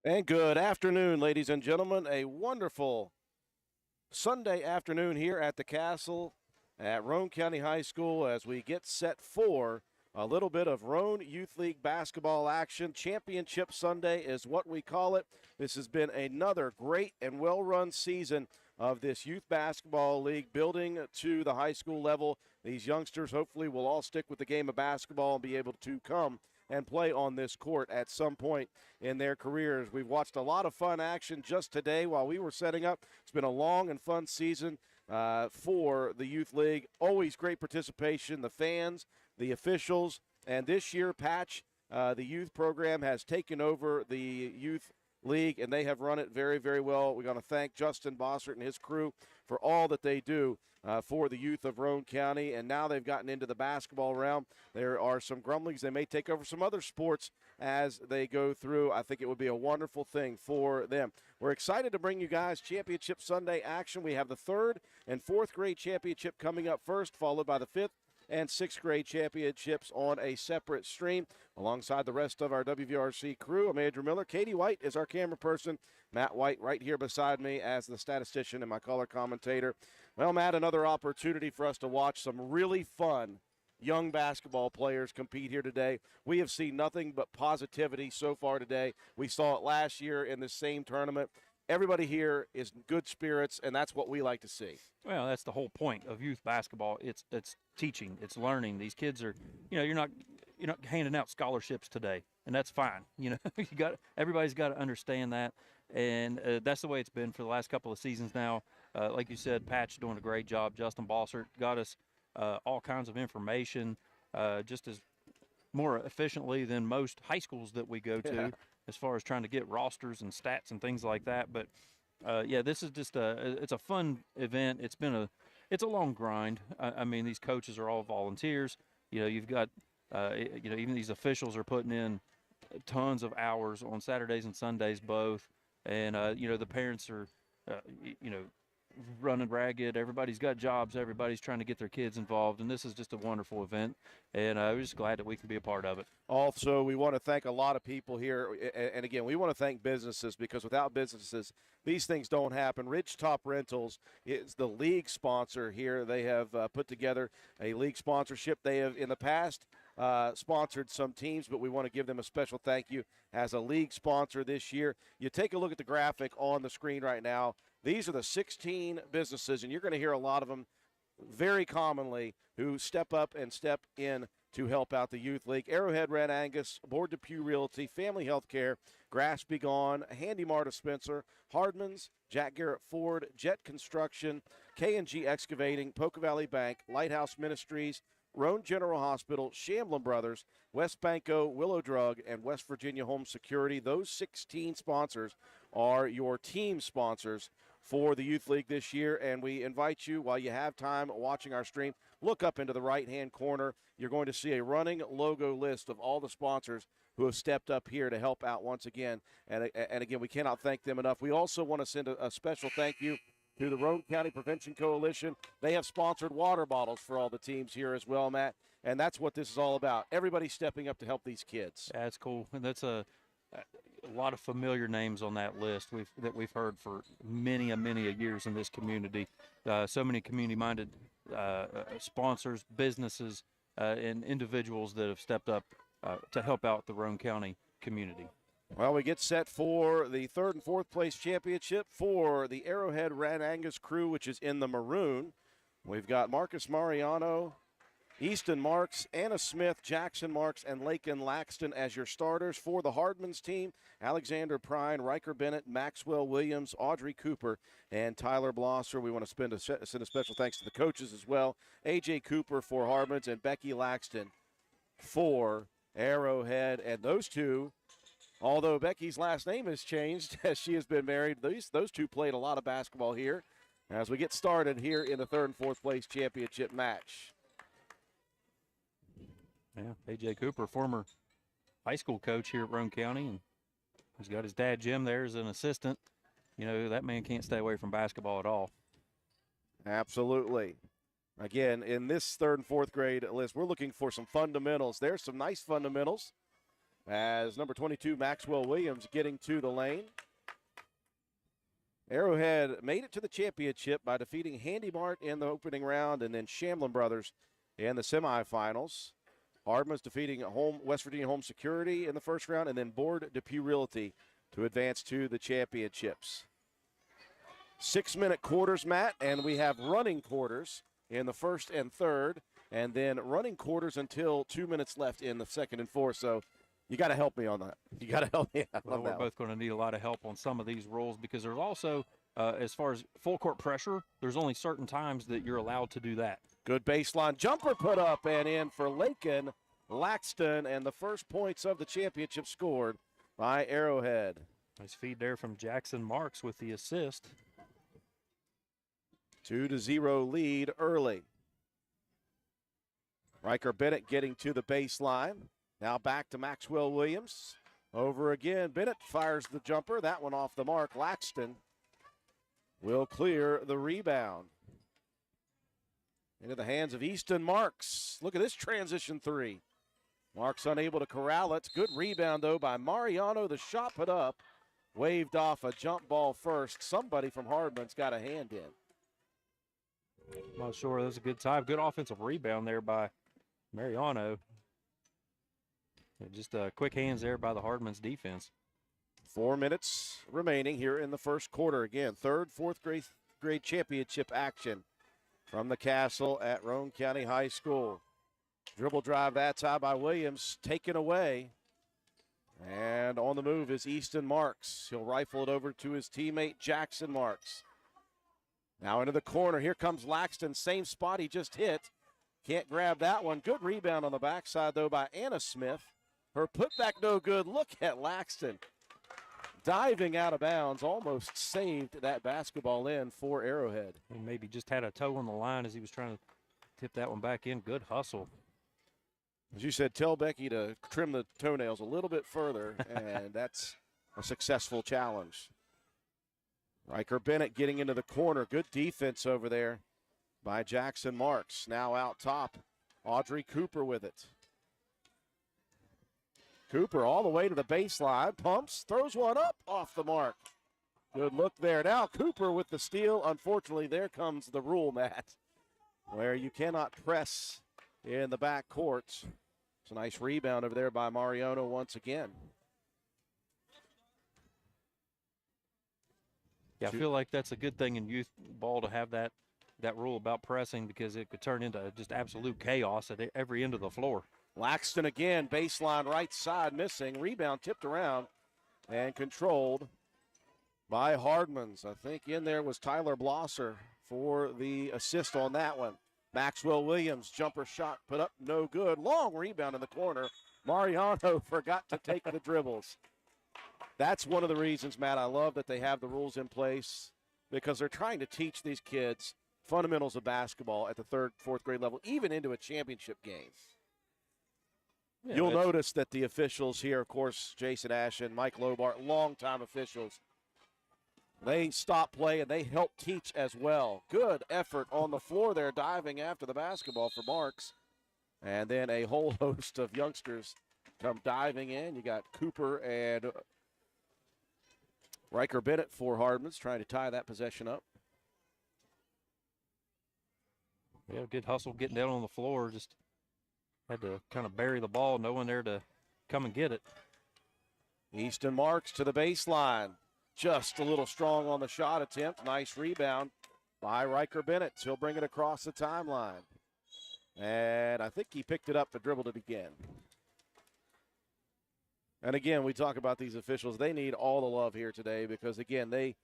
And good afternoon, ladies and gentlemen. A wonderful Sunday afternoon here at the Castle at Roane County High School as we get set for a little bit of Roane Youth League basketball action. Championship Sunday is what we call it. This has been another great and well-run season of this youth basketball league, building to the high school level. These youngsters hopefully will all stick with the game of basketball and be able to come and play on this court at some point in their careers. We've watched a lot of fun action just today while we were setting up. It's been a long and fun season for the Youth League. Always great participation, the fans, the officials, and this year, Patch, the youth program has taken over the youth league, and they have run it very, very well. We're going to thank Justin Bossert and his crew for all that they do for the youth of Roane County, and now they've gotten into the basketball realm. There are some grumblings. They may take over some other sports as they go through. I think it would be a wonderful thing for them. We're excited to bring you guys Championship Sunday action. We have the third and fourth grade championship coming up first, followed by the fifth and sixth grade championships on a separate stream. Alongside the rest of our WVRC crew, I'm Andrew Miller. Katie White is our camera person. Matt White right here beside me as the statistician and my color commentator. Well, Matt, another opportunity for us to watch some really fun young basketball players compete here today. We have seen nothing but positivity so far today. We saw it last year in the same tournament. Everybody here is in good spirits, and that's what we like to see. Well, that's the whole point of youth basketball. It's teaching, it's learning. These kids are, you're not handing out scholarships today, and that's fine. Everybody's got to understand that, and that's the way it's been for the last couple of seasons now. Like you said, Patch doing a great job. Justin Bossert got us all kinds of information, just as more efficiently than most high schools that we go to, as far as trying to get rosters and stats and things like that. But this is just it's a fun event. It's a long grind. I mean, these coaches are all volunteers. You've got even these officials are putting in tons of hours on Saturdays and Sundays both, and the parents are running ragged. Everybody's got jobs. Everybody's trying to get their kids involved, and this is just a wonderful event, and we're just glad that we can be a part of it. Also, we want to thank a lot of people here, and again, we want to thank businesses because without businesses, these things don't happen. Ridgetop Rentals is the league sponsor here. They have put together a league sponsorship. They have, in the past, sponsored some teams, but we want to give them a special thank you as a league sponsor this year. You take a look at the graphic on the screen right now. These are the 16 businesses, and you're going to hear a lot of them very commonly who step up and step in to help out the Youth League. Arrowhead Red Angus, Board Depew Realty, Family Healthcare, Grass Be Gone, Handy Marta Spencer, Hardman's, Jack Garrett Ford, Jet Construction, K&G Excavating, Poca Valley Bank, Lighthouse Ministries, Roane General Hospital, Shamblin Brothers, West Banco, Willow Drug, and West Virginia Home Security. Those 16 sponsors are your team sponsors for the Youth League this year, and we invite you, while you have time watching our stream, look up into the right-hand corner. You're going to see a running logo list of all the sponsors who have stepped up here to help out once again. And again, we cannot thank them enough. We also want to send a special thank you to the Roane County Prevention Coalition. They have sponsored water bottles for all the teams here as well, Matt, and that's what this is all about. Everybody stepping up to help these kids. That's cool. And that's a lot of familiar names on that list that we've heard for many a years in this community. So many community-minded sponsors, businesses, and individuals that have stepped up to help out the Roane County community. Well, we get set for the third and fourth place championship for the Arrowhead Red Angus crew, which is in the maroon. We've got Marcus Mariano, Easton Marks, Anna Smith, Jackson Marks, and Lakin Laxton as your starters. For the Hardman's team, Alexander Prine, Riker Bennett, Maxwell Williams, Audrey Cooper, and Tyler Blosser. We want to send a special thanks to the coaches as well. A.J. Cooper for Hardman's and Becky Laxton for Arrowhead. And those two, although Becky's last name has changed as she has been married, those two played a lot of basketball here as we get started here in the third and fourth place championship match. Yeah, A.J. Cooper, former high school coach here at Roane County, and he's got his dad Jim there as an assistant. That man can't stay away from basketball at all. Absolutely. Again, in this third and fourth grade list, we're looking for some fundamentals. There's some nice fundamentals. as number 22, Maxwell Williams, getting to the lane. Arrowhead made it to the championship by defeating Handy Mart in the opening round and then Shamlin Brothers in the semifinals. Hardman's defeating West Virginia Home Security in the first round and then Board Depew Realty to advance to the championships. 6-minute quarters, Matt, and we have running quarters in the first and third, and then running quarters until 2 minutes left in the second and fourth. So you got to help me on that. You got to help me out on that. We're both going to need a lot of help on some of these rules because there's also, as far as full court pressure, there's only certain times that you're allowed to do that. Good baseline jumper put up and in for Lakin Laxton, and the first points of the championship scored by Arrowhead. Nice feed there from Jackson Marks with the assist. 2-0 lead early. Riker Bennett getting to the baseline. Now back to Maxwell Williams. Over again. Bennett fires the jumper. That one off the mark. Laxton will clear the rebound. Into the hands of Easton Marks. Look at this transition three. Marks unable to corral it. Good rebound, though, by Mariano. The shot put up. Waved off a jump ball first. Somebody from Hardman's got a hand in. Not sure. That was a good time. Good offensive rebound there by Mariano. Just quick hands there by the Hardman's defense. 4 minutes remaining here in the first quarter. Again, third, fourth grade championship action from the Castle at Roane County High School. Dribble drive, that's high by Williams, taken away. And on the move is Easton Marks. He'll rifle it over to his teammate Jackson Marks. Now into the corner. Here comes Laxton. Same spot he just hit. Can't grab that one. Good rebound on the backside, though, by Anna Smith. Her putback no good. Look at Laxton. Diving out of bounds. Almost saved that basketball in for Arrowhead. And maybe just had a toe on the line as he was trying to tip that one back in. Good hustle. As you said, tell Becky to trim the toenails a little bit further, and that's a successful challenge. Riker Bennett getting into the corner. Good defense over there by Jackson Marks. Now out top, Audrey Cooper with it. Cooper all the way to the baseline, pumps, throws one up off the mark. Good look there. Now Cooper with the steal. Unfortunately, there comes the rule, Matt, where you cannot press in the back court. It's a nice rebound over there by Mariano once again. Yeah, I feel like that's a good thing in youth ball to have that rule about pressing because it could turn into just absolute chaos at every end of the floor. Laxton again, baseline right side missing. Rebound tipped around and controlled by Hardman's. I think in there was Tyler Blosser for the assist on that one. Maxwell Williams, jumper shot put up, no good. Long rebound in the corner. Mariano forgot to take the dribbles. That's one of the reasons, Matt, I love that they have the rules in place because they're trying to teach these kids fundamentals of basketball at the third, fourth grade level, even into a championship game. Yeah, you'll notice that the officials here, of course, Jason Ashen, Mike Lobart, longtime officials, they stop play and they help teach as well. Good effort on the floor there, diving after the basketball for Marks. And then a whole host of youngsters come diving in. You got Cooper and Riker Bennett for Hardman's trying to tie that possession up. Yeah, good hustle getting down on the floor. Just had to kind of bury the ball, no one there to come and get it. Easton Marks to the baseline. Just a little strong on the shot attempt. Nice rebound by Riker Bennett. He'll bring it across the timeline. And I think he picked it up but dribbled it again. And again, we talk about these officials. They need all the love here today because, again, they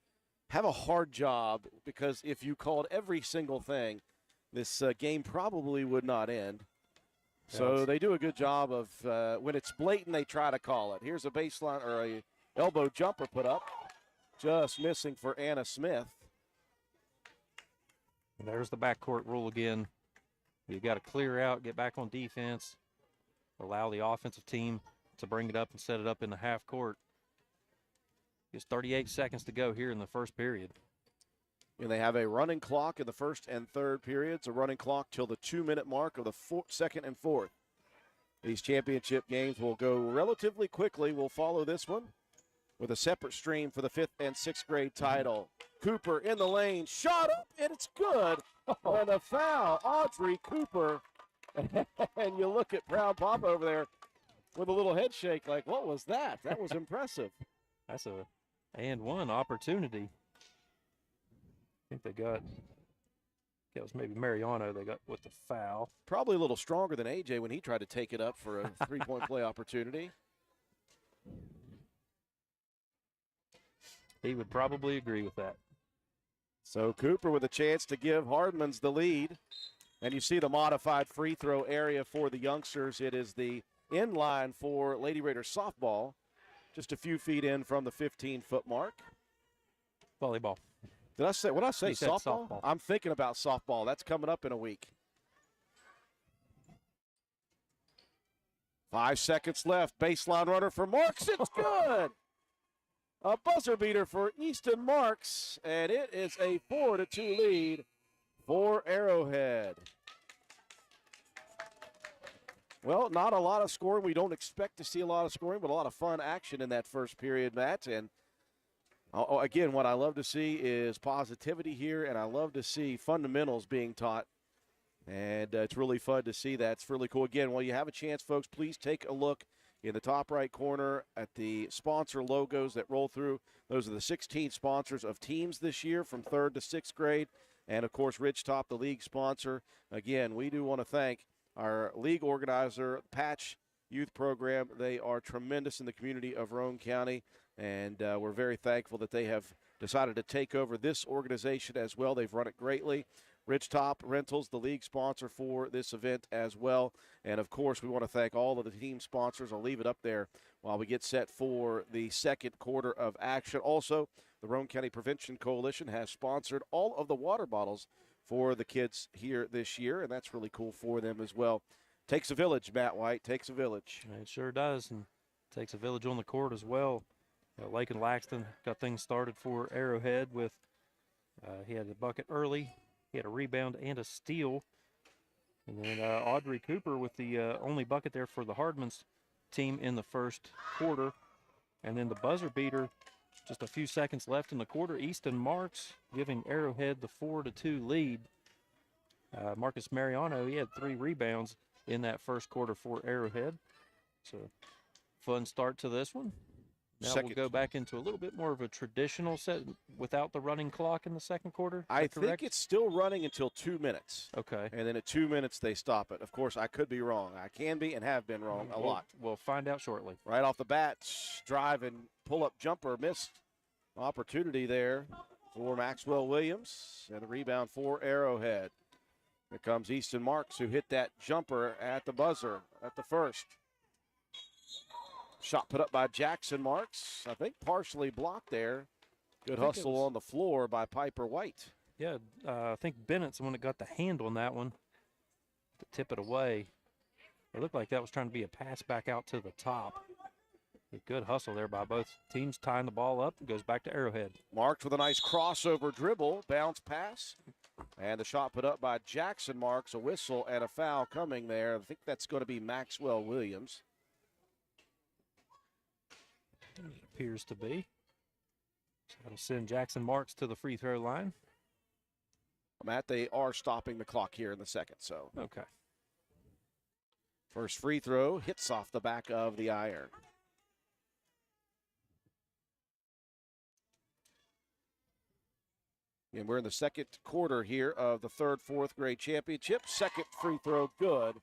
have a hard job because if you called every single thing, this game probably would not end. So they do a good job of when it's blatant, they try to call it. Here's a baseline or a elbow jumper put up. Just missing for Anna Smith. And there's the backcourt rule again. You've got to clear out, get back on defense, allow the offensive team to bring it up and set it up in the half court. Just 38 seconds to go here in the first period. And they have a running clock in the first and third periods, a running clock till the 2-minute mark of the second and fourth. These championship games will go relatively quickly. We'll follow this one with a separate stream for the 5th and 6th grade title. Cooper in the lane, shot up, and it's good. And a foul, Audrey Cooper. And you look at Brown Papa over there with a little head shake like, what was that? That was impressive. That's a and one opportunity. I think they got, that was maybe Mariano they got with the foul. Probably a little stronger than AJ when he tried to take it up for a three-point play opportunity. He would probably agree with that. So Cooper with a chance to give Hardman's the lead. And you see the modified free throw area for the youngsters. It is the in line for Lady Raiders softball, just a few feet in from the 15-foot mark. Volleyball. Did I say, what did I say, You said softball? softball. I'm thinking about softball. That's coming up in a week. 5 seconds left. Baseline runner for Marks. It's good. A buzzer beater for Easton Marks, and it is a 4-2 lead for Arrowhead. Well, not a lot of scoring. We don't expect to see a lot of scoring, but a lot of fun action in that first period, Matt. And again, what I love to see is positivity here, and I love to see fundamentals being taught. And it's really fun to see that. It's really cool. Again, while you have a chance, folks, please take a look in the top right corner at the sponsor logos that roll through. Those are the 16 sponsors of teams this year from 3rd to 6th grade. And, of course, Ridgetop, the league sponsor. Again, we do want to thank our league organizer, Patch Youth Program. They are tremendous in the community of Roane County, and we're very thankful that they have decided to take over this organization as well. They've run it greatly. Ridgetop Rentals, the league sponsor for this event as well. And, of course, we want to thank all of the team sponsors. I'll leave it up there while we get set for the second quarter of action. Also, the Roane County Prevention Coalition has sponsored all of the water bottles for the kids here this year, and that's really cool for them as well. Takes a village, Matt White, takes a village. It sure does, and takes a village on the court as well. Lake and Laxton got things started for Arrowhead with he had a bucket early. He had a rebound and a steal. And then Audrey Cooper with the only bucket there for the Hardman's team in the first quarter. And then the buzzer beater, just a few seconds left in the quarter. Easton Marks giving Arrowhead the 4-2 lead. Marcus Mariano, he had 3 rebounds in that first quarter for Arrowhead. So fun start to this one. Now we'll go back into a little bit more of a traditional set without the running clock in the second quarter. I think it's still running until 2 minutes. Okay. And then at 2 minutes, they stop it. Of course, I could be wrong. I can be and have been wrong a lot. We'll find out shortly. Right off the bat, drive and pull-up jumper, missed opportunity there for Maxwell Williams. And a rebound for Arrowhead. Here comes Easton Marks, who hit that jumper at the buzzer at the first. Shot put up by Jackson Marks. I think partially blocked there. Good hustle on the floor by Piper White. Yeah, I think Bennett's the one that got the hand on that one to tip it away. It looked like that was trying to be a pass back out to the top. A good hustle there by both teams, tying the ball up. It goes back to Arrowhead. Marks with a nice crossover dribble, bounce pass. And the shot put up by Jackson Marks, a whistle and a foul coming there. I think that's going to be Maxwell Williams. It appears to be. So that'll send Jackson Marks to the free throw line. Matt, they are stopping the clock here in the second, so. Okay. First free throw hits off the back of the iron. And we're in the second quarter here of the 3rd, 4th grade championship. Second free throw good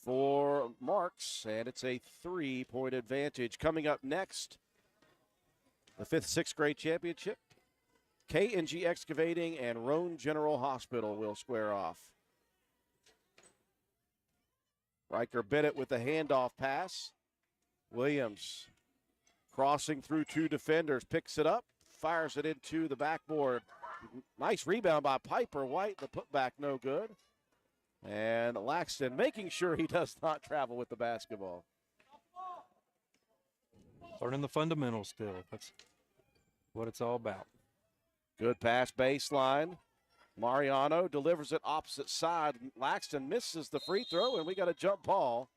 for Marks, and it's a 3-point advantage. Coming up next, the 5th, 6th grade championship. K&G Excavating and Roane General Hospital will square off. Riker Bennett with the handoff pass. Williams crossing through 2 defenders, picks it up, fires it into the backboard. Nice rebound by Piper White. The putback no good. And Laxton making sure he does not travel with the basketball. Learning the fundamentals still. That's what it's all about. Good pass baseline. Mariano delivers it opposite side. Laxton misses the free throw, and we got a jump ball.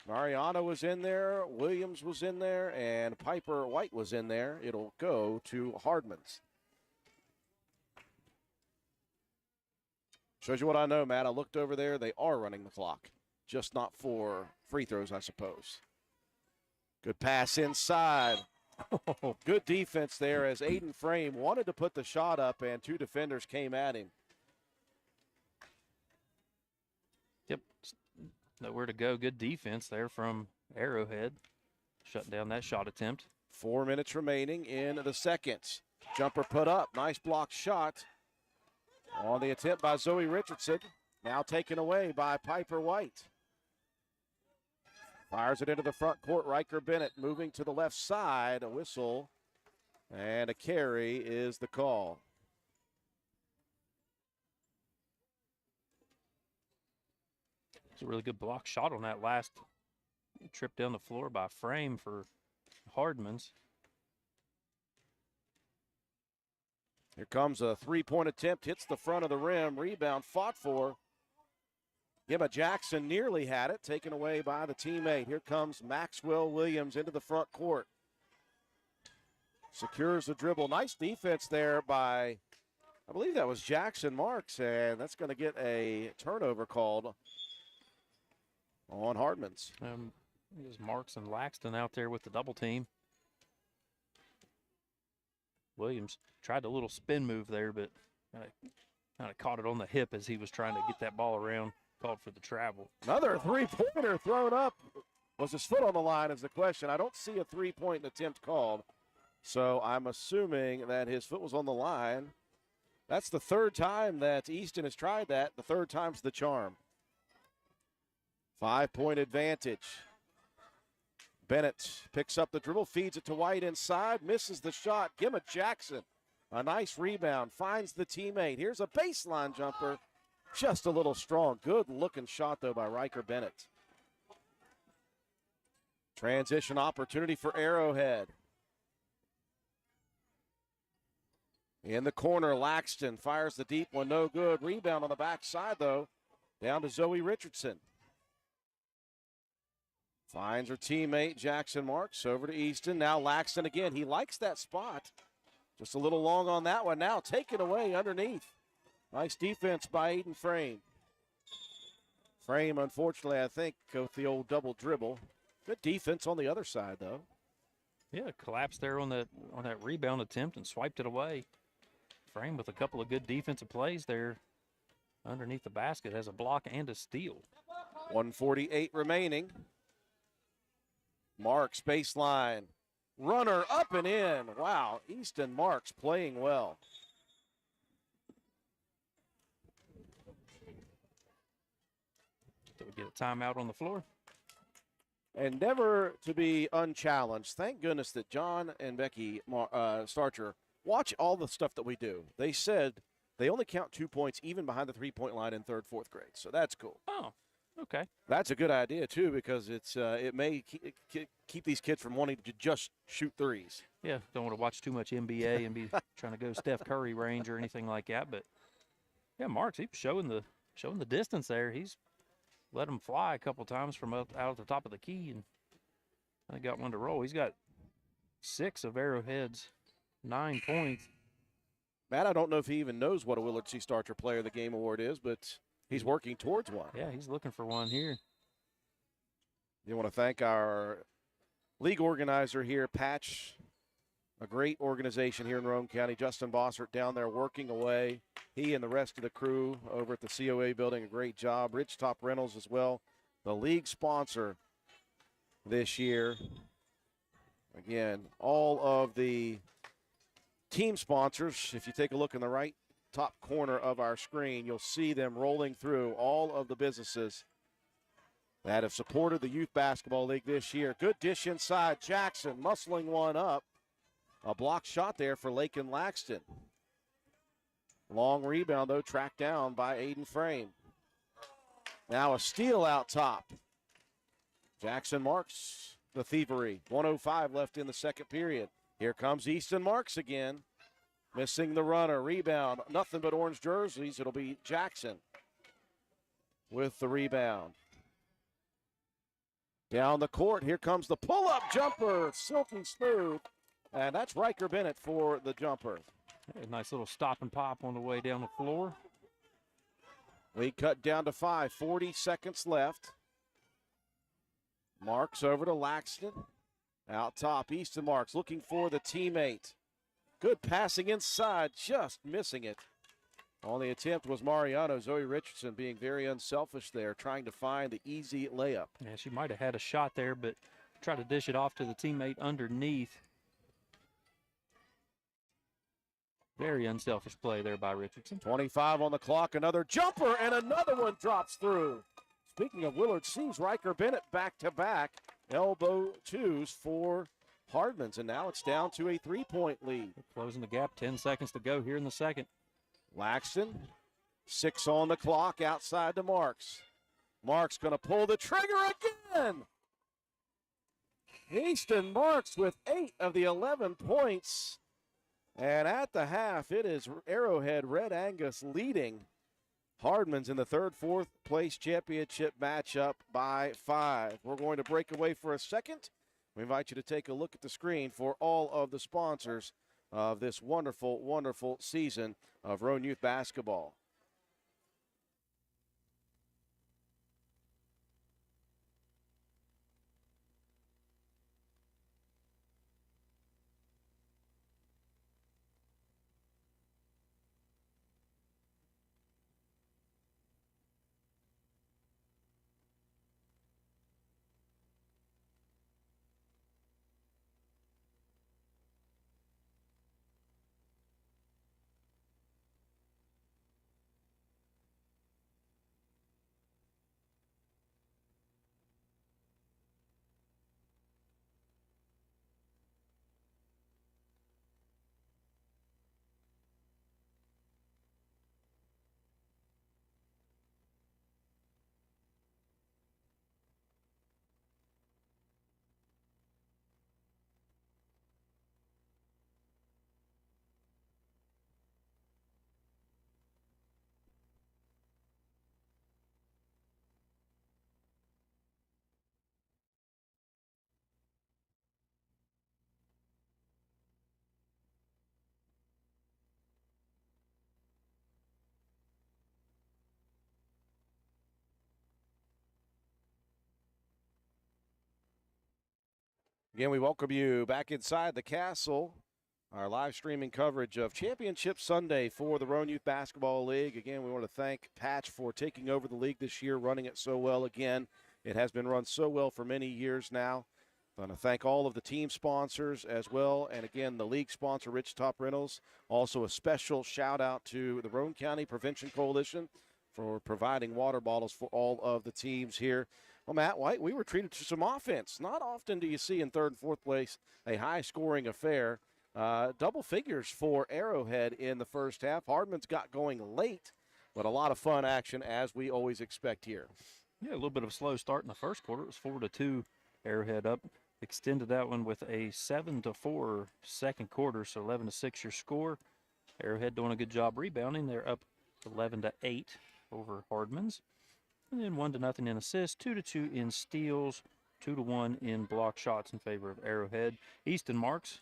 Mariano was in there, Williams was in there, and Piper White was in there. It'll go to Hardman's. Shows you what I know, Matt. I looked over there. They are running the clock, just not for free throws, I suppose. Good pass inside. Good defense there as Aiden Frame wanted to put the shot up, and two defenders came at him. Yep. Nowhere to go. Good defense there from Arrowhead. Shutting down that shot attempt. 4 minutes remaining in the second. Jumper put up. Nice block shot on the attempt by Zoe Richardson. Now taken away by Piper White. Fires it into the front court. Riker Bennett moving to the left side. A whistle and a carry is the call. It's a really good block shot on that last trip down the floor by Frame for Hardman's. Here comes a three-point attempt. Hits the front of the rim. Rebound fought for. Gemma Jackson nearly had it. Taken away by the teammate. Here comes Maxwell Williams into the front court. Secures the dribble. Nice defense there by, I believe that was Jackson Marks, and that's going to get a turnover called on Hardman's. There's Marks and Laxton out there with the double team. Williams tried a little spin move there, but kind of caught it on the hip as he was trying to get that ball around. Called for the travel. Another three-pointer thrown up. Was his foot on the line is the question. I don't see a three-point attempt called, so I'm assuming that his foot was on the line. That's the third time that Easton has tried that. The third time's the charm. 5-point advantage. Bennett picks up the dribble, feeds it to White inside, misses the shot. Gemma Jackson, a nice rebound, finds the teammate. Here's a baseline jumper. Just a little strong. Good-looking shot, though, by Riker Bennett. Transition opportunity for Arrowhead. In the corner, Laxton fires the deep one, no good. Rebound on the backside, though, down to Zoe Richardson. Finds her teammate, Jackson Marks, over to Easton. Now Laxton again. He likes that spot. Just a little long on that one. Now taken away underneath. Nice defense by Aiden Frame. Frame, unfortunately, I think, with the old double dribble. Good defense on the other side, though. Yeah, collapsed there on that rebound attempt and swiped it away. Frame with a couple of good defensive plays there underneath the basket. Has a block and a steal. 1:48 remaining. Marks baseline. Runner up and in. Wow, Easton Marks playing well. Did we get a timeout on the floor? And never to be unchallenged. Thank goodness that John and Becky Starcher watch all the stuff that we do. They said they only count 2 points even behind the three-point line in third, fourth grade. So that's cool. Oh, okay. That's a good idea, too, because it may keep these kids from wanting to just shoot threes. Yeah, don't want to watch too much NBA and be trying to go Steph Curry range or anything like that. But, yeah, Marks, he's showing the distance there. He's let him fly a couple times from out at the top of the key, and I got one to roll. He's got 6 of Arrowhead's 9 points. Matt, I don't know if he even knows what a Willard C. Starcher Player of the Game award is, but he's working towards one. Yeah, he's looking for one here. You want to thank our league organizer here, Patch, a great organization here in Roane County. Justin Bossert down there working away. He and the rest of the crew over at the COA building, a great job. Ridgetop Rentals as well, the league sponsor this year. Again, all of the team sponsors, if you take a look in the right top corner of our screen, you'll see them rolling through all of the businesses that have supported the Youth Basketball League this year. Good dish inside. Jackson muscling one up. A block shot there for Lakin Laxton. Long rebound, though, tracked down by Aiden Frame. Now a steal out top. Jackson Marks the thievery. 1:05 left in the second period. Here comes Easton Marks again. Missing the runner. Rebound. Nothing but orange jerseys. It'll be Jackson with the rebound. Down the court, here comes the pull-up jumper, silky smooth. And that's Riker Bennett for the jumper. A nice little stop and pop on the way down the floor. We cut down to 5, 40 seconds left. Marks over to Laxton. Out top, Easton Marks looking for the teammate. Good passing inside, just missing it. On the attempt was Mariano. Zoe Richardson being very unselfish there, trying to find the easy layup. Yeah, she might have had a shot there, but tried to dish it off to the teammate underneath. Very unselfish play there by Richardson. 25 on the clock, another jumper, and another one drops through. Speaking of Willard Seas, Riker Bennett back-to-back elbow twos for Hardmans, and now it's down to a three-point lead. Closing the gap, 10 seconds to go here in the second. Laxton, 6 on the clock, outside to Marks. Marks going to pull the trigger again. Easton Marks with 8 of the 11 points. And at the half, it is Arrowhead Red Angus leading Hardmans in the fourth place championship matchup by 5. We're going to break away for a second. We invite you to take a look at the screen for all of the sponsors of this wonderful, wonderful season of Roane Youth Basketball. Again, we welcome you back inside the castle. Our live streaming coverage of Championship Sunday for the Roane Youth Basketball League. Again, we want to thank Patch for taking over the league this year, running it so well again. It has been run so well for many years now. I want to thank all of the team sponsors as well. And again, the league sponsor, Rich Top Rentals. Also a special shout out to the Roane County Prevention Coalition for providing water bottles for all of the teams here. Well, Matt White, we were treated to some offense. Not often do you see in third and fourth place a high-scoring affair. Double figures for Arrowhead in the first half. Hardman's got going late, but a lot of fun action as we always expect here. Yeah, a little bit of a slow start in the first quarter. It was 4-2, Arrowhead up. Extended that one with a 7-4 second quarter, so 11-6 your score. Arrowhead doing a good job rebounding. They're up 11-8 over Hardman's. And then 1-0 in assists, 2-2 in steals, 2-1 in block shots in favor of Arrowhead. Easton Marks,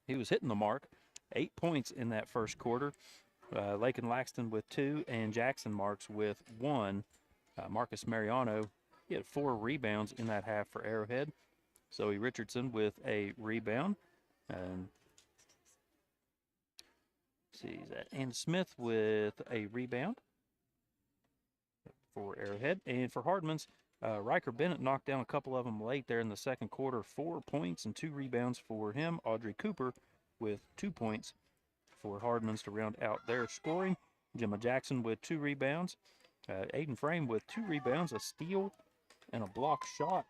he was hitting the mark, 8 points in that first quarter. Lakin Laxton with 2 and Jackson Marks with 1. Marcus Mariano, he had 4 rebounds in that half for Arrowhead. Zoe Richardson with a rebound. And Smith with a rebound for Arrowhead. And for Hardman's, Riker Bennett knocked down a couple of them late there in the second quarter. 4 points and 2 rebounds for him. Audrey Cooper with 2 points for Hardman's to round out their scoring. Gemma Jackson with 2 rebounds. Aiden Frame with 2 rebounds, a steal, and a block shot.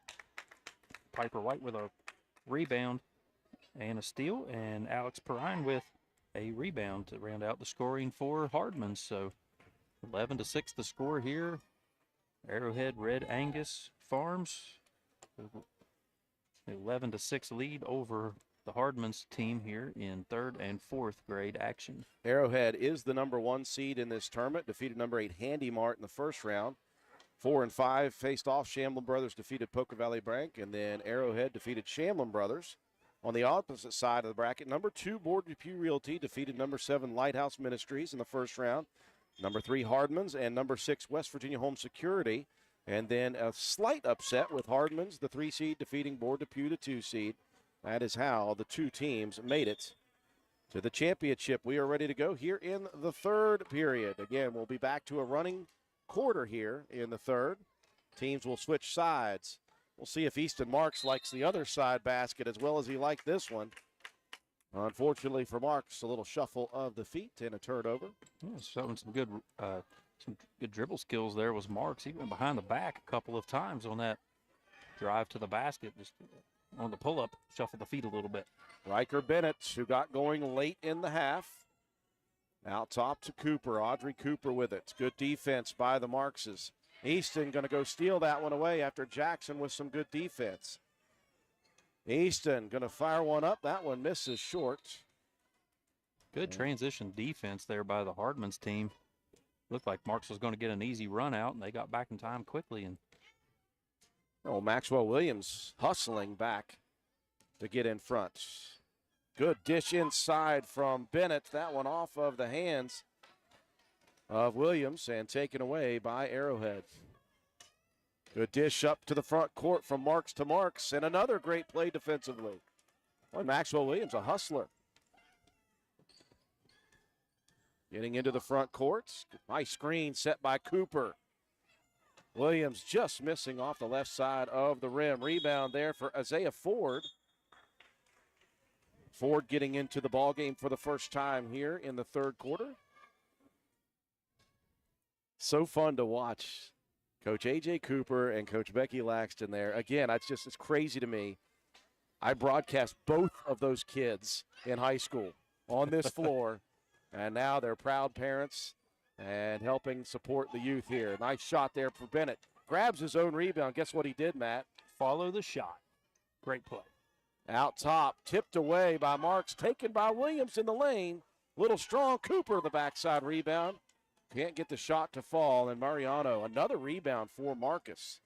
Piper White with a rebound and a steal. And Alex Perrine with a rebound to round out the scoring for Hardman's. So 11-6 the score here. Arrowhead Red Angus Farms, 11-6 lead over the Hardman's team here in third and fourth grade action. Arrowhead is the number 1 seed in this tournament, defeated number 8 Handy Mart in the first round. 4 and 5 faced off. Shamblin Brothers defeated Poker Valley Bank, and then Arrowhead defeated Shamblin Brothers. On the opposite side of the bracket, number 2 Board Depew Realty defeated number 7 Lighthouse Ministries in the first round. Number 3 Hardman's and number 6 West Virginia Home Security. And then a slight upset with Hardman's, the 3 seed, defeating Board Depew, the 2 seed. That is how the 2 teams made it to the championship. We are ready to go here in the third period. Again, we'll be back to a running quarter here in the third. Teams will switch sides. We'll see if Easton Marks likes the other side basket as well as he liked this one. Unfortunately for Marks, a little shuffle of the feet and a turnover. Yeah, showing some good dribble skills there was Marks. He went behind the back a couple of times on that drive to the basket. Just on the pull-up, shuffled the feet a little bit. Riker Bennett, who got going late in the half. Out top to Cooper. Audrey Cooper with it. Good defense by the Markses. Easton going to go steal that one away after Jackson with some good defense. Easton going to fire one up. That one misses short. Good transition defense there by the Hardman's team. Looked like Marks was going to get an easy run out, and they got back in time quickly. And Maxwell Williams hustling back to get in front. Good dish inside from Bennett. That one off of the hands of Williams and taken away by Arrowhead. Good dish up to the front court from Marks to Marks, and another great play defensively. Boy, Maxwell Williams, a hustler. Getting into the front court. Nice screen set by Cooper. Williams just missing off the left side of the rim. Rebound there for Isaiah Ford. Ford getting into the ballgame for the first time here in the third quarter. So fun to watch Coach A.J. Cooper and Coach Becky Laxton there. Again, it's crazy to me. I broadcast both of those kids in high school on this floor, and now they're proud parents and helping support the youth here. Nice shot there for Bennett. Grabs his own rebound. Guess what he did, Matt? Follow the shot. Great play. Out top, tipped away by Marks, taken by Williams in the lane. Little strong Cooper, the backside rebound. Can't get the shot to fall, and Mariano, another rebound for Marcus.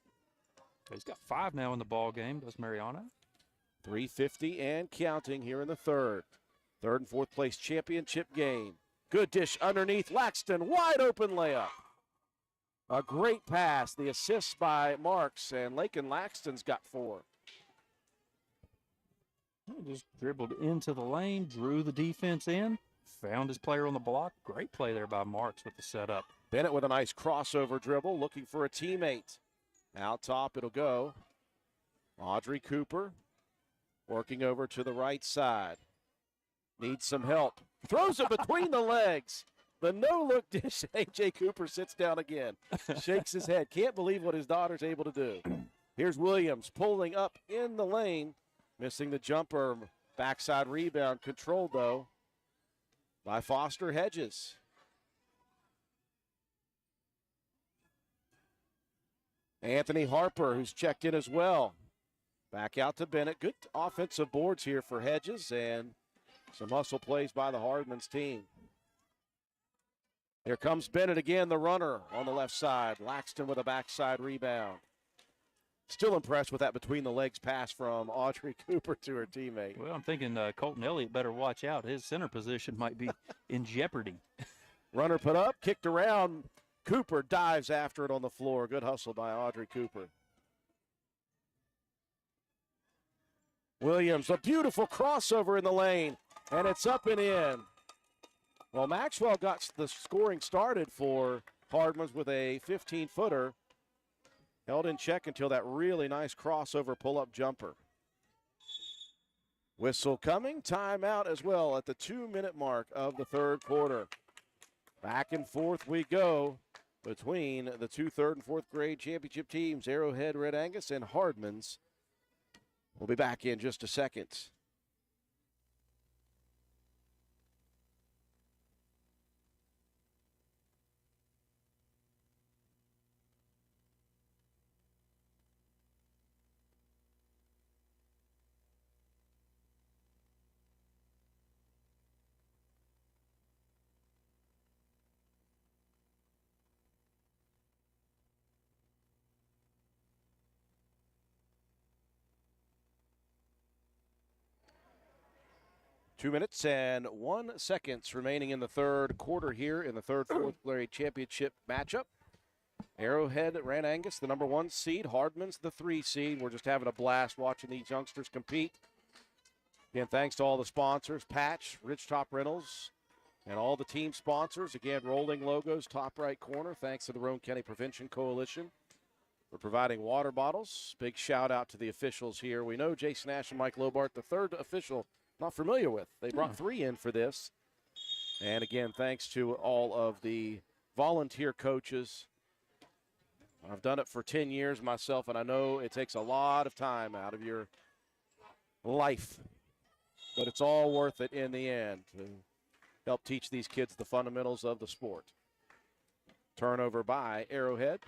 He's got 5 now in the ball game, does Mariano. 3:50 and counting here in the third. Third and fourth place championship game. Good dish underneath Laxton, wide open layup. A great pass, the assist by Marks, and Lakin Laxton's got 4. He just dribbled into the lane, drew the defense in, found his player on the block. Great play there by Marks with the setup. Bennett with a nice crossover dribble, looking for a teammate. Out top it'll go. Audrey Cooper working over to the right side. Needs some help. Throws it between the legs. The no-look dish. A.J. Cooper sits down again. Shakes his head. Can't believe what his daughter's able to do. Here's Williams pulling up in the lane. Missing the jumper. Backside rebound. Controlled, though, by Foster Hedges. Anthony Harper, who's checked in as well. Back out to Bennett. Good offensive boards here for Hedges, and some hustle plays by the Hardman's team. Here comes Bennett again, the runner on the left side. Laxton with a backside rebound. Still impressed with that between the legs pass from Audrey Cooper to her teammate. Well, I'm thinking Colton Elliott better watch out. His center position might be in jeopardy. Runner put up, kicked around. Cooper dives after it on the floor. Good hustle by Audrey Cooper. Williams, a beautiful crossover in the lane, and it's up and in. Well, Maxwell got the scoring started for Hardman's with a 15-footer. Held in check until that really nice crossover pull-up jumper. Whistle coming, timeout as well at the 2-minute mark of the third quarter. Back and forth we go between the two third and fourth grade championship teams, Arrowhead Red Angus and Hardman's. We'll be back in just a second. 2 minutes and 1 second remaining in the third quarter here in the third fourth grade championship matchup. Arrowhead ran Angus, the number 1 seed. Hardman's the 3 seed. We're just having a blast watching these youngsters compete. Again, thanks to all the sponsors, Patch, Ridgetop Rentals, and all the team sponsors. Again, rolling logos, top right corner. Thanks to the Roane County Prevention Coalition for providing water bottles. Big shout out to the officials here. We know Jason Ash and Mike Lobart, the third official, not familiar with. They brought 3 in for this. And again, thanks to all of the volunteer coaches. I've done it for 10 years myself, and I know it takes a lot of time out of your life, but it's all worth it in the end to help teach these kids the fundamentals of the sport. Turnover by Arrowhead.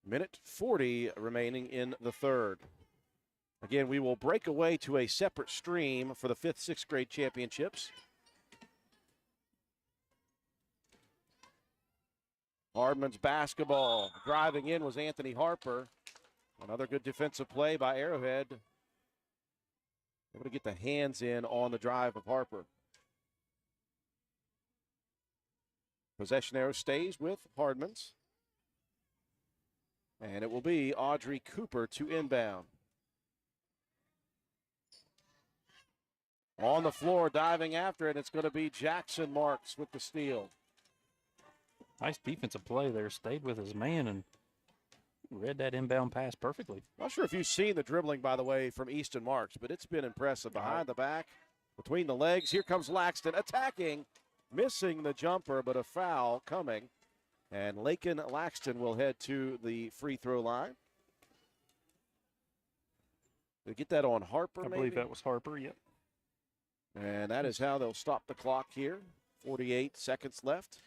Minute 40 remaining in the third. Again, we will break away to a separate stream for the 5th, 6th grade championships. Hardman's basketball. Driving in was Anthony Harper. Another good defensive play by Arrowhead. Able to get the hands in on the drive of Harper. Possession arrow stays with Hardman's. And it will be Audrey Cooper to inbound. On the floor, diving after it, it's going to be Jackson Marks with the steal. Nice defensive play there. Stayed with his man and read that inbound pass perfectly. Not sure if you've seen the dribbling, by the way, from Easton Marks, but it's been impressive. Behind the back, between the legs. Here comes Laxton attacking, missing the jumper, but a foul coming. And Lakin Laxton will head to the free throw line. They get that on Harper, I believe that was Harper, yep. And that is how they'll stop the clock here. 48 seconds left.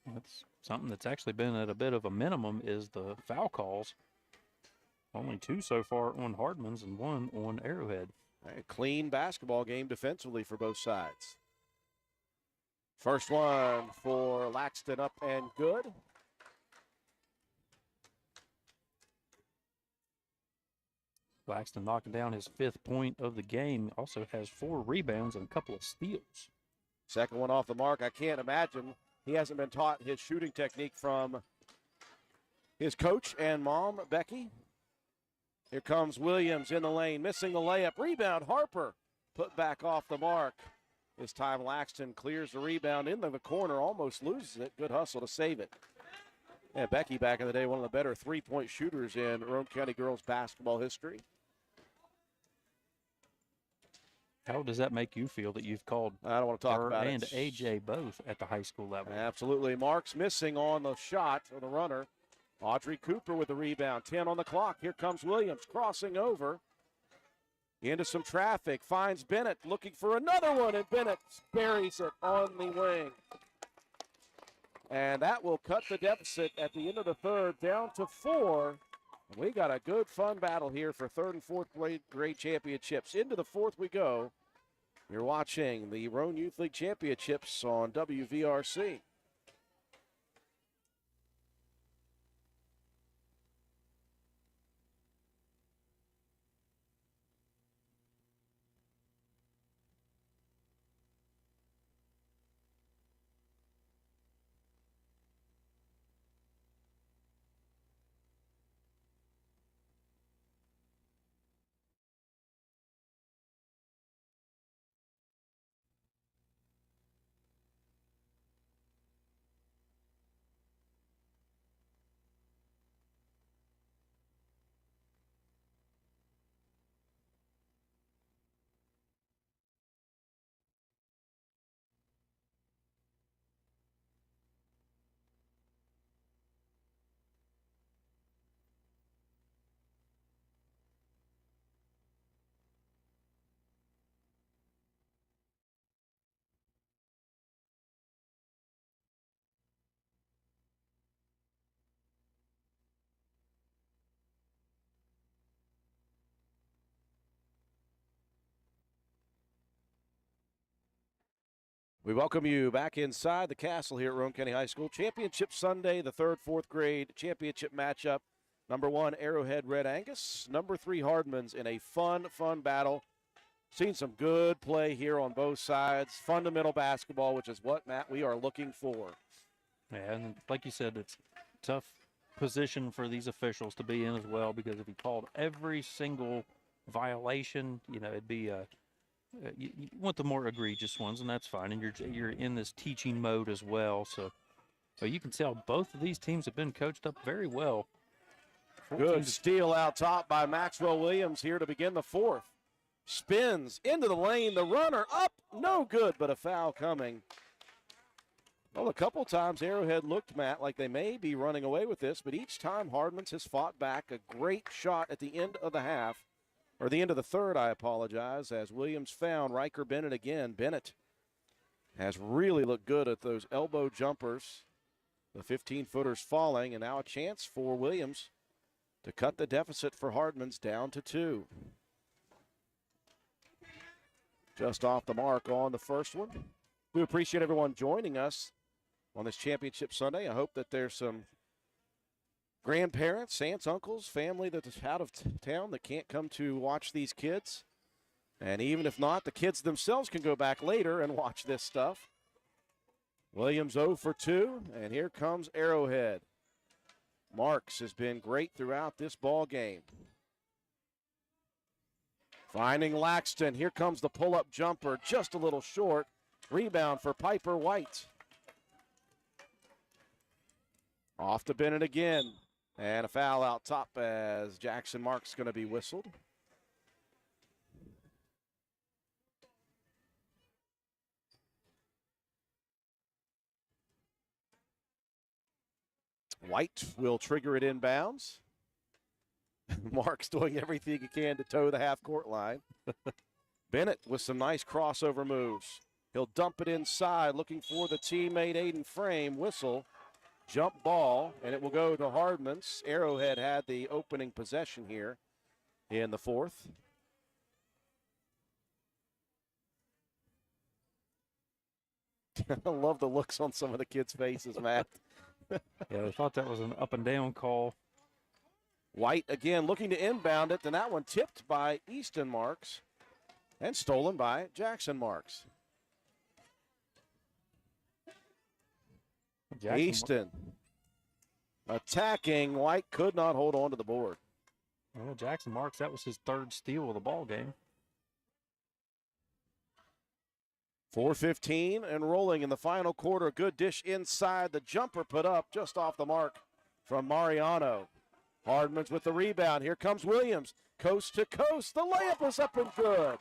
That's something that's actually been at a bit of a minimum is the foul calls. Only 2 so far on Hardman's and 1 on Arrowhead. A clean basketball game defensively for both sides. First one for Laxton, up and good. Laxton knocking down his 5th point of the game. Also has 4 rebounds and a couple of steals. Second one off the mark. I can't imagine he hasn't been taught his shooting technique from his coach and mom, Becky. Here comes Williams in the lane, missing the layup. Rebound, Harper put back off the mark. This time Laxton clears the rebound into the corner, almost loses it. Good hustle to save it. Yeah, Becky back in the day, one of the better three-point shooters in Roane County girls basketball history. How does that make you feel that you've called I don't want to talk her about and it. AJ both at the high school level? Absolutely. Marks missing on the shot or the runner. Audrey Cooper with the rebound. 10 on the clock. Here comes Williams crossing over into some traffic. Finds Bennett looking for another one, and Bennett buries it on the wing. And that will cut the deficit at the end of the third down to 4. We got a good, fun battle here for 3rd and 4th grade championships. Into the 4th we go. You're watching the Roane Youth League Championships on WVRC. We welcome you back inside the castle here at Roane County High School. Championship Sunday, the 3rd, 4th grade championship matchup. Number 1, Arrowhead Red Angus. Number 3, Hardman's in a fun battle. Seen some good play here on both sides. Fundamental basketball, which is what, Matt, we are looking for. Yeah, and like you said, it's a tough position for these officials to be in as well, because if he called every single violation, it'd be you want the more egregious ones, and that's fine. And you're in this teaching mode as well, so you can tell both of these teams have been coached up very well. Good steal out top by Maxwell Williams here to begin the fourth. Spins into the lane, the runner up, no good, but a foul coming. Well, a couple times Arrowhead looked, Matt, like they may be running away with this, but each time Hardman's has fought back. A great shot at the end of the half, or the end of the third, I apologize, as Williams found Riker Bennett again. Bennett has really looked good at those elbow jumpers. The 15-footers falling, and now a chance for Williams to cut the deficit for Hardman's down to 2. Just off the mark on the first one. We appreciate everyone joining us on this championship Sunday. I hope that there's some grandparents, aunts, uncles, family that is out of town that can't come to watch these kids. And even if not, the kids themselves can go back later and watch this stuff. Williams 0 for 2, and here comes Arrowhead. Marks has been great throughout this ball game. Finding Laxton. Here comes the pull-up jumper, just a little short. Rebound for Piper White. Off to Bennett again. And a foul out top as Jackson Marks going to be whistled. White will trigger it inbounds. Marks doing everything he can to toe the half-court line. Bennett with some nice crossover moves. He'll dump it inside, looking for the teammate Aiden Frame. Whistle, jump ball, and it will go to Hardman's. Arrowhead had the opening possession here in the fourth. I love the looks on some of the kids' faces, Matt. Yeah, I thought that was an up-and-down call. White again looking to inbound it, and that one tipped by Easton Marks and stolen by Jackson Marks. Easton attacking. White could not hold on to the board. Well, Jackson Marks, that was his third steal of the ball game. 4:15 and rolling in the final quarter. Good dish inside. The jumper put up just off the mark from Mariano. Hardman's with the rebound. Here comes Williams. Coast to coast. The layup is up and good.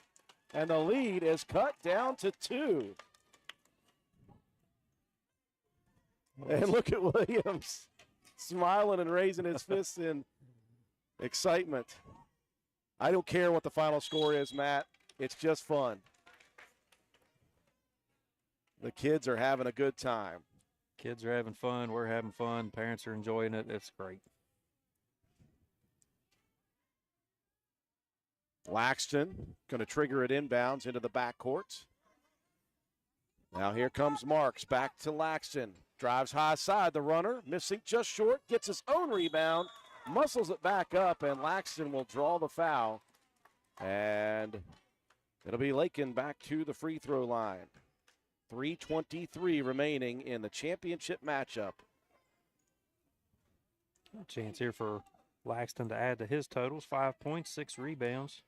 And the lead is cut down to 2. And look at Williams smiling and raising his fists in excitement. I don't care what the final score is, Matt. It's just fun. The kids are having a good time. Kids are having fun. We're having fun. Parents are enjoying it. It's great. Laxton going to trigger it inbounds into the backcourt. Now here comes Marks. Back to Laxton. Drives high side. The runner missing just short. Gets his own rebound. Muscles it back up, and Laxton will draw the foul. And it'll be Lakin back to the free throw line. 3:23 remaining in the championship matchup. A chance here for Laxton to add to his totals. 5 points, 6 rebounds,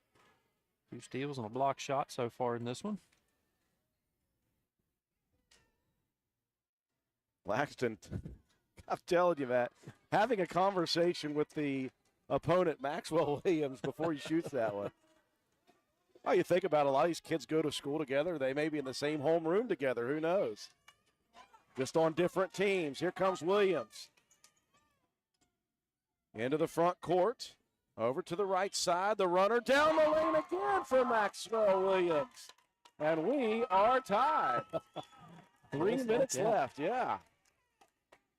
2 steals, and a block shot so far in this one. Laxton, I'm telling you, Matt, having a conversation with the opponent, Maxwell Williams, before he shoots that one. Well, you think about it, a lot of these kids go to school together. They may be in the same homeroom together. Who knows? Just on different teams. Here comes Williams. Into the front court. Over to the right side. The runner down the lane again for Maxwell Williams. And we are tied. 3 minutes left, yeah.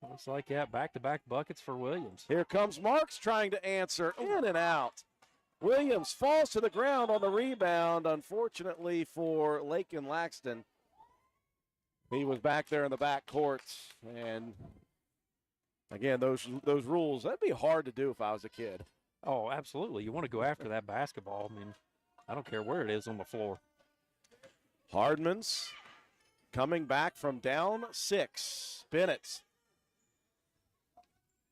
Looks like, yeah, back-to-back buckets for Williams. Here comes Marks trying to answer. In and out. Williams falls to the ground on the rebound, unfortunately for Lakin Laxton. He was back there in the back court, and again, those rules, that'd be hard to do if I was a kid. Oh, absolutely. You want to go after that basketball. I mean, I don't care where it is on the floor. Hardman's coming back from down 6. Bennett.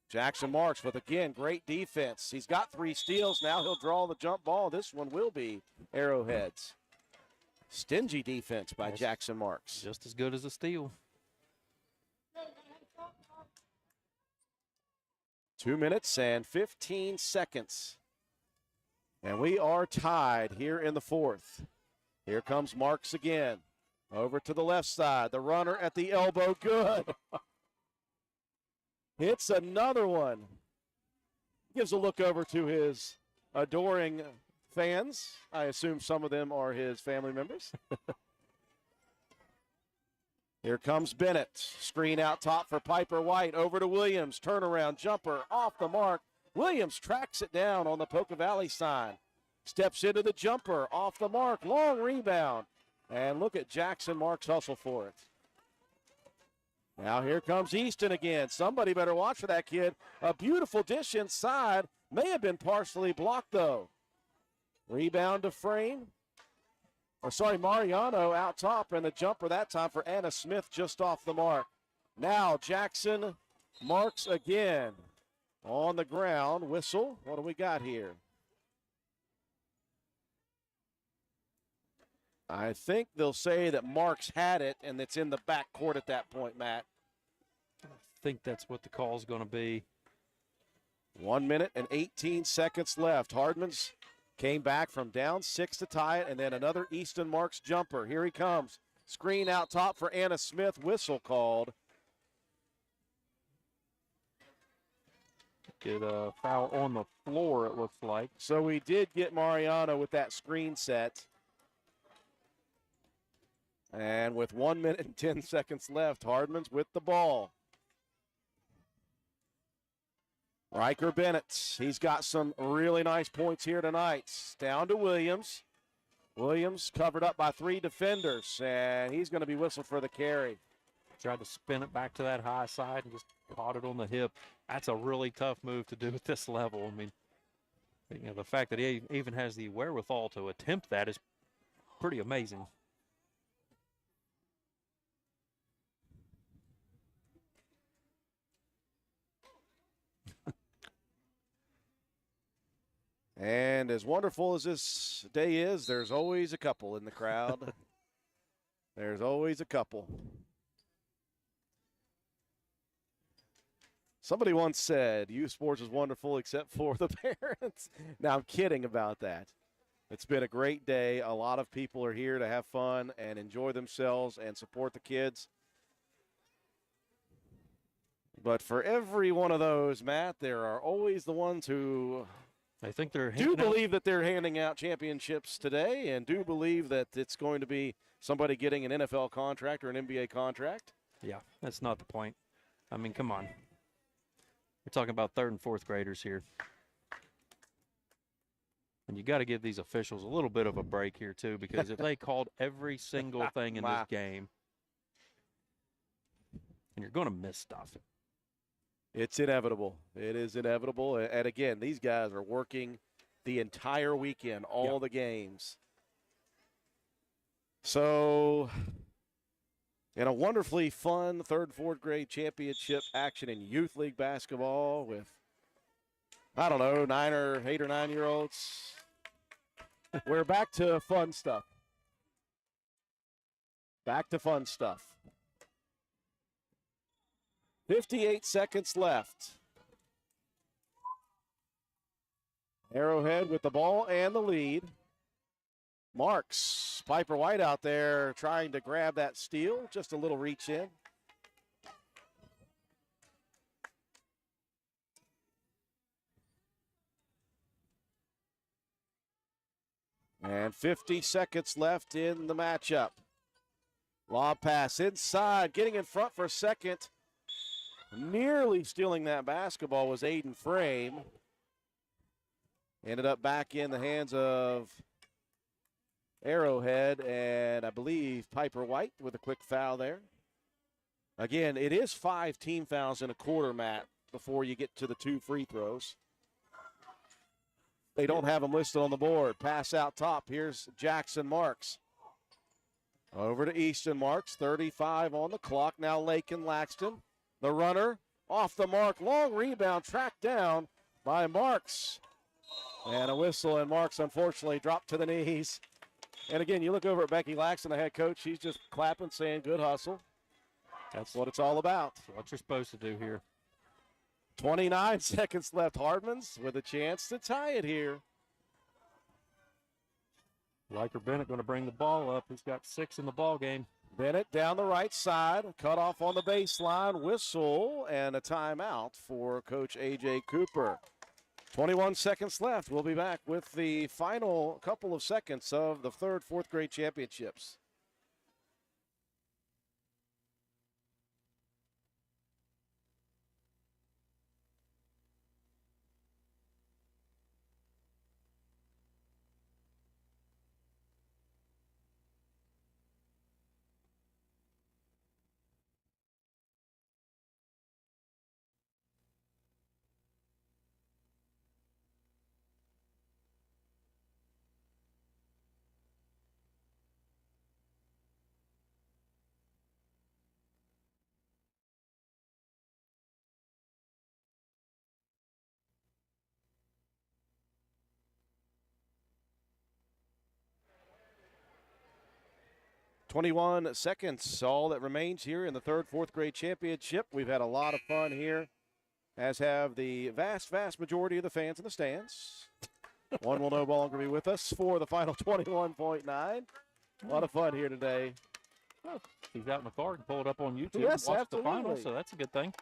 Jackson Marks with, again, great defense. He's got 3 steals. Now he'll draw the jump ball. This one will be Arrowhead's. Stingy defense by Jackson Marks. Just as good as a steal. 2 minutes and 15 seconds. And we are tied here in the 4th. Here comes Marks again. Over to the left side. The runner at the elbow. Good. Hits another one. Gives a look over to his adoring fans. I assume some of them are his family members. Here comes Bennett. Screen out top for Piper White. Over to Williams. Turnaround jumper off the mark. Williams tracks it down on the Poca Valley sign. Steps into the jumper off the mark. Long rebound. And look at Jackson Marks hustle for it. Now here comes Easton again. Somebody better watch for that kid. A beautiful dish inside. May have been partially blocked, though. Rebound to Frame. Mariano out top, and the jumper that time for Anna Smith just off the mark. Now Jackson Marks again. On the ground, whistle. What do we got here? I think they'll say that Marks had it, and it's in the backcourt at that point, Matt. I think that's what the call is going to be. 1 minute and 18 seconds left. Hardman's came back from down 6 to tie it, and then another Easton Marks jumper. Here he comes. Screen out top for Anna Smith. Whistle called. Get a foul on the floor, it looks like. So we did get Mariano with that screen set. And with 1 minute and 10 seconds left, Hardman's with the ball. Riker Bennett, he's got some really nice points here tonight. Down to Williams. Williams covered up by 3 defenders, and he's going to be whistled for the carry. Tried to spin it back to that high side and just caught it on the hip. That's a really tough move to do at this level. I mean, the fact that he even has the wherewithal to attempt that is pretty amazing. And as wonderful as this day is, there's always a couple in the crowd. There's always a couple. Somebody once said, youth sports is wonderful except for the parents. Now, I'm kidding about that. It's been a great day. A lot of people are here to have fun and enjoy themselves and support the kids. But for every one of those, Matt, there are always the ones who I think they're do believe that they're handing out championships today and do believe that it's going to be somebody getting an NFL contract or an NBA contract. Yeah, that's not the point. I mean, come on. We're talking about 3rd and 4th graders here. And you got to give these officials a little bit of a break here, too, because if they called every single thing in this game, and you're going to miss stuff. It's inevitable. It is inevitable. And again, these guys are working the entire weekend, all the games. So, in a wonderfully fun 3rd, 4th grade championship action in youth league basketball with, I don't know, 8 or 9 year olds, we're back to fun stuff. Back to fun stuff. 58 seconds left. Arrowhead with the ball and the lead. Marks, Piper White out there trying to grab that steal. Just a little reach in. And 50 seconds left in the matchup. Lob pass inside, getting in front for a second. Nearly stealing that basketball was Aiden Frame. Ended up back in the hands of Arrowhead, and I believe Piper White with a quick foul there. Again, it is 5 team fouls in a quarter, Matt, before you get to the 2 free throws. They don't have him listed on the board. Pass out top. Here's Jackson Marks. Over to Easton Marks. 35 on the clock. Now Lakin Laxton. The runner off the mark. Long rebound tracked down by Marks. And a whistle, and Marks unfortunately dropped to the knees. And again, you look over at Becky Laxton, the head coach. She's just clapping, saying good hustle. That's what it's all about. That's what you're supposed to do here. 29 seconds left. Hardman's with a chance to tie it here. Riker Bennett going to bring the ball up. He's got 6 in the ball game. Bennett down the right side. Cut off on the baseline. Whistle and a timeout for Coach A.J. Cooper. 21 seconds left. We'll be back with the final couple of seconds of the third, fourth grade championships. "21 seconds, all that remains here in the third, fourth grade championship. We've had a lot of fun here, as have the vast, vast majority of the fans in the stands. One will no longer be with us for the final 21.9. A lot of fun here today. Oh, he's out in the car and pull it up on YouTube Yes, and watch absolutely. the final, so that's a good thing.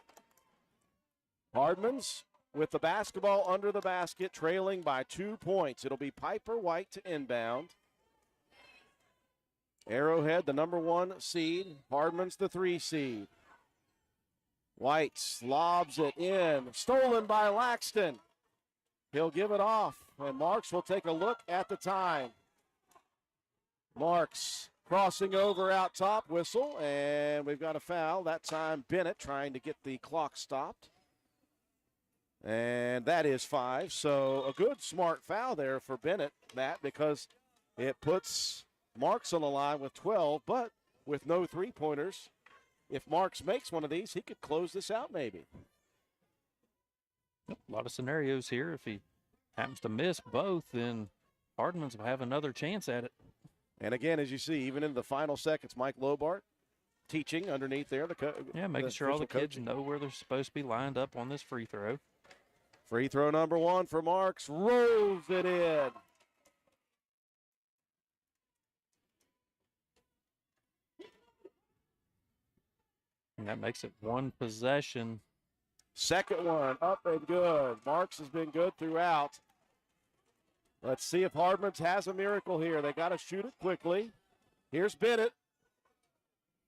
Hardman's with the basketball under the basket, trailing by 2 points. It'll be Piper White to inbound. Arrowhead, the number 1 seed. Hardman's the 3 seed. White lobs it in. Stolen by Laxton. He'll give it off, and Marks will take a look at the time. Marks crossing over out top, whistle, and we've got a foul. That time Bennett trying to get the clock stopped. And that is 5. So a good, smart foul there for Bennett, Matt, because it puts Marks on the line with 12, but with no three-pointers. If Marks makes one of these, he could close this out maybe. A lot of scenarios here. If he happens to miss both, then Hardman's will have another chance at it. And again, as you see, even in the final seconds, Mike Lobart teaching underneath there. Making sure all the kids know where they're supposed to be lined up on this free throw. Free throw number 1 for Marks. Rolls it in. And that makes it 1 possession. Second one, up and good. Marks has been good throughout. Let's see if Hardman's has a miracle here. They got to shoot it quickly. Here's Bennett.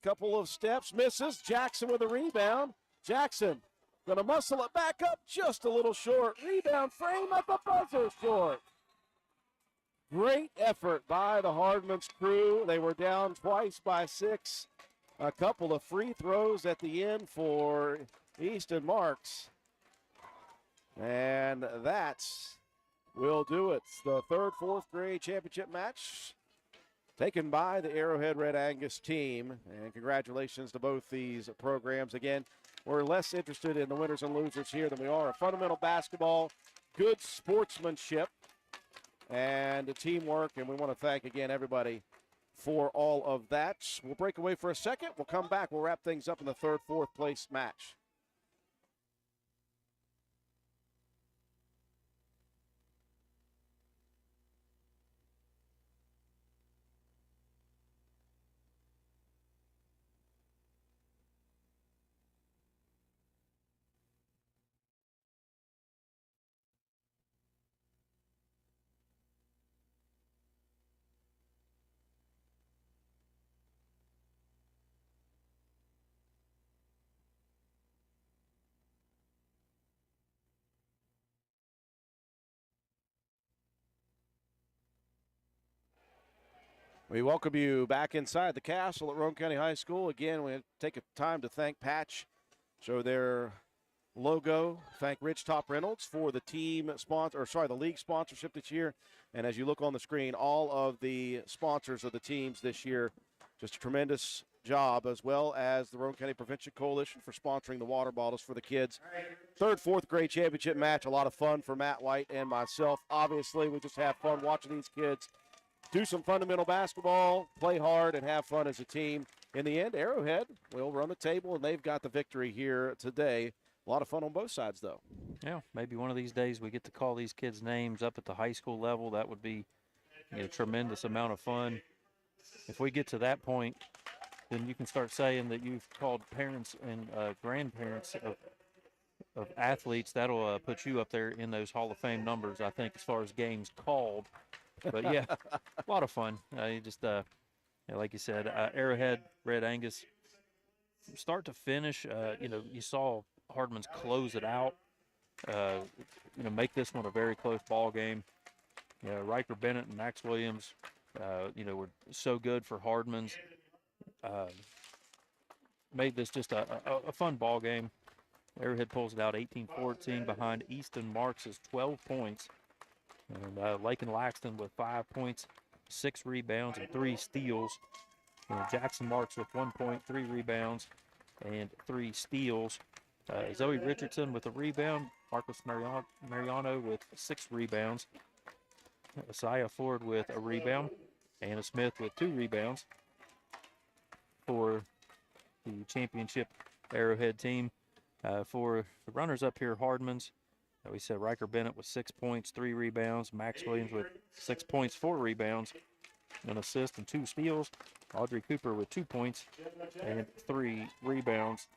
Couple of steps, misses. Jackson with a rebound. Jackson going to muscle it back up just a little short. Rebound frame at the buzzer short. Great effort by the Hardman's crew. They were down twice by 6. A couple of free throws at the end for Easton Marks. And that will do it. The third, fourth grade championship match taken by the Arrowhead Red Angus team. And congratulations to both these programs. Again, we're less interested in the winners and losers here than we are in fundamental basketball, good sportsmanship, and teamwork. And we want to thank again everybody for all of that. We'll break away for a second. We'll come back. We'll wrap things up in the third, fourth place match. We welcome you back inside the castle at Roane County High School. Again, we take a time to thank Patch. Show their logo. Thank Rich Top Reynolds for the the league sponsorship this year. And as you look on the screen, all of the sponsors of the teams this year, just a tremendous job, as well as the Roane County Prevention Coalition for sponsoring the water bottles for the kids. Third, fourth grade championship match, a lot of fun for Matt White and myself. Obviously, we just have fun watching these kids do some fundamental basketball, play hard, and have fun as a team. In the end, Arrowhead will run the table, and they've got the victory here today. A lot of fun on both sides, though. Yeah, maybe one of these days we get to call these kids names up at the high school level. That would be a tremendous amount of fun. If we get to that point, then you can start saying that you've called parents and grandparents of athletes. That'll put you up there in those Hall of Fame numbers, I think, as far as games called. But, yeah, a lot of fun. Like you said, Arrowhead, Red Angus, start to finish, you saw Hardman's close it out, make this one a very close ball game. Riker Bennett and Max Williams, were so good for Hardman's. Made this just a fun ball game. Arrowhead pulls it out 18-14 behind Easton Marks' 12 points. And Lakin Laxton with 5 points, 6 rebounds, and 3 steals. Jackson Marks with 1 point, 3 rebounds, and 3 steals. Zoe Richardson with a rebound. Marcus Mariano with 6 rebounds. Isaiah Ford with a rebound. Anna Smith with 2 rebounds for the championship Arrowhead team. For the runners up here, Hardman's, we said Riker Bennett with 6 points, 3 rebounds. Max Williams with 6 points, 4 rebounds, an assist, and 2 steals. Audrey Cooper with 2 points and 3 rebounds.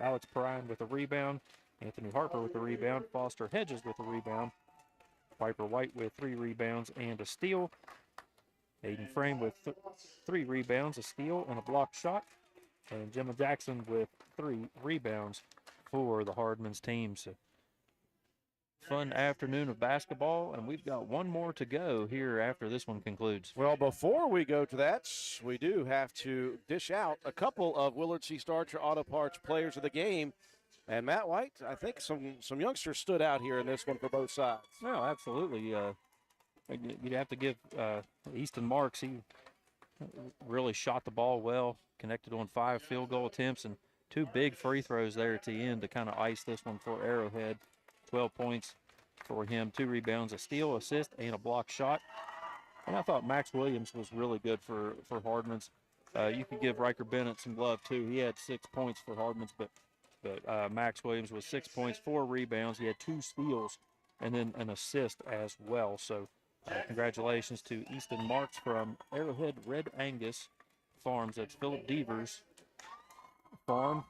Alex Perrine with a rebound. Anthony Harper with a rebound. Foster Hedges with a rebound. Piper White with 3 rebounds and a steal. Aiden Frame with 3 rebounds, a steal, and a blocked shot. And Gemma Jackson with 3 rebounds for the Hardman's team. So fun afternoon of basketball, and we've got one more to go here after this one concludes. Well, before we go to that, we do have to dish out a couple of Willard C. Starcher Auto Parts players of the game. And Matt White, I think some youngsters stood out here in this one for both sides. No, absolutely. You'd have to give Easton Marks. He really shot the ball well, connected on 5 field goal attempts and 2 big free throws there at the end to kind of ice this one for Arrowhead. 12 points for him, 2 rebounds, a steal, assist, and a block shot. And I thought Max Williams was really good for Hardman's. You could give Riker Bennett some love, too. He had 6 points for Hardman's, but Max Williams was 6 points, 4 rebounds. He had 2 steals and then an assist as well. So congratulations to Easton Marks from Arrowhead Red Angus Farms. That's Philip Devers Farm,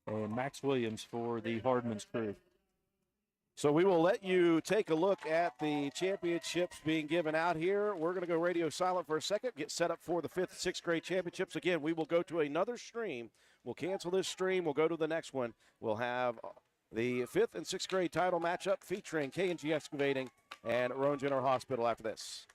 and Max Williams for the Hardman's crew. So we will let you take a look at the championships being given out here. We're going to go radio silent for a second, get set up for the 5th and 6th grade championships. Again, we will go to another stream. We'll cancel this stream. We'll go to the next one. We'll have the 5th and 6th grade title matchup featuring K&G Excavating and Roane General Hospital after this.